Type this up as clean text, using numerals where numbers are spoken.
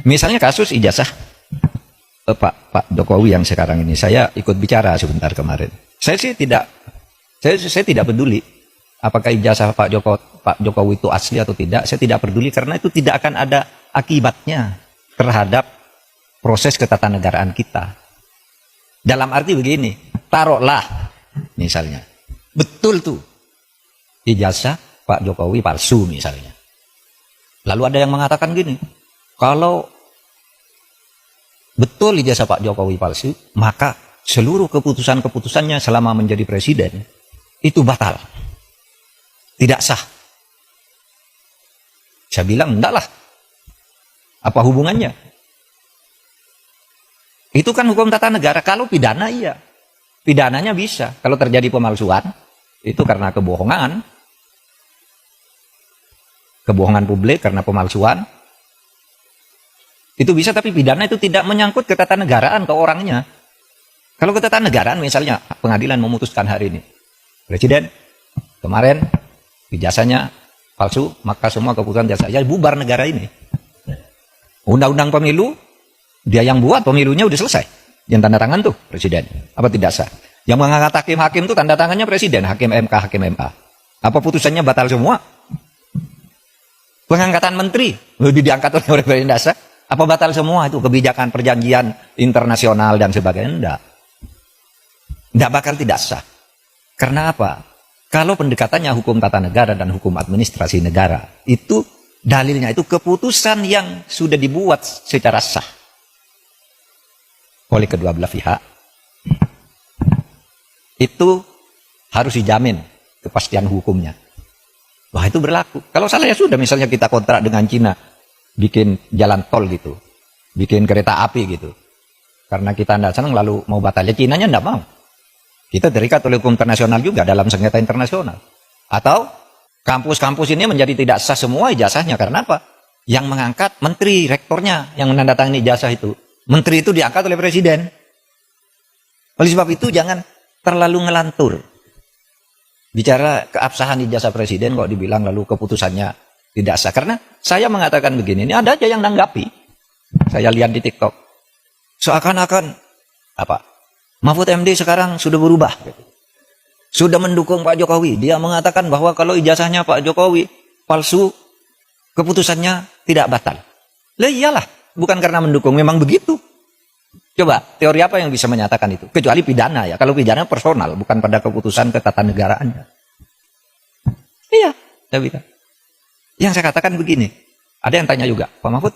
Misalnya kasus ijazah Pak Jokowi yang sekarang ini, saya ikut bicara sebentar kemarin. Saya tidak peduli apakah ijazah Pak Jokowi itu asli atau tidak. Saya tidak peduli karena itu tidak akan ada akibatnya terhadap proses ketatanegaraan kita. Dalam arti begini, taruhlah misalnya betul tuh ijazah Pak Jokowi palsu misalnya. Lalu ada yang mengatakan gini, kalau betul ijazah Pak Jokowi palsu, maka seluruh keputusan-keputusannya selama menjadi presiden itu batal. Tidak sah. Saya bilang, enggak lah. Apa hubungannya? Itu kan hukum tata negara. Kalau pidana, iya. Pidananya bisa. Kalau terjadi pemalsuan, itu karena kebohongan. Kebohongan publik karena pemalsuan. Itu bisa, tapi pidana itu tidak menyangkut ketatanegaraan ke orangnya. Kalau ketatanegaraan, misalnya pengadilan memutuskan hari ini, presiden kemarin ijazahnya palsu, maka semua keputusan ijazahnya bubar negara ini. Undang-undang pemilu, dia yang buat, pemilunya udah selesai. Yang tanda tangan tuh presiden. Apa tidak sah? Yang mengangkat hakim-hakim tuh tanda tangannya presiden, hakim MA. Apa putusannya batal semua? Pengangkatan menteri, lebih diangkat oleh presiden dasar. Apa batal semua itu kebijakan perjanjian internasional dan sebagainya? Enggak. Enggak bakal tidak sah. Karena apa? Kalau pendekatannya hukum tata negara dan hukum administrasi negara, itu dalilnya itu keputusan yang sudah dibuat secara sah oleh kedua belah pihak. Itu harus dijamin kepastian hukumnya. Wah, itu berlaku. Kalau salah ya sudah, misalnya kita kontrak dengan Cina, bikin jalan tol gitu, bikin kereta api gitu. Karena kita tidak senang lalu mau batal, ya Cinanya tidak mau. Kita terikat oleh hukum internasional juga dalam sengketa internasional. Atau kampus-kampus ini menjadi tidak sah semua ijazahnya. Karena apa? Yang mengangkat menteri, rektornya yang menandatangani ijazah itu. Menteri itu diangkat oleh presiden. Oleh sebab itu jangan terlalu ngelantur. Bicara keabsahan ijazah presiden kok dibilang lalu keputusannya tidak sah. Karena saya mengatakan begini, ini ada aja yang nanggapi. Saya lihat di TikTok. Seakan-akan apa? Mahfud MD sekarang sudah berubah. Sudah mendukung Pak Jokowi. Dia mengatakan bahwa kalau ijazahnya Pak Jokowi palsu, keputusannya tidak batal. Lah iyalah, bukan karena mendukung, memang begitu. Coba, teori apa yang bisa menyatakan itu? Kecuali pidana ya. Kalau pidana personal, bukan pada keputusan ketatanegaraannya. Iya, saya bilang. Yang saya katakan begini, ada yang tanya juga, Pak Mahfud,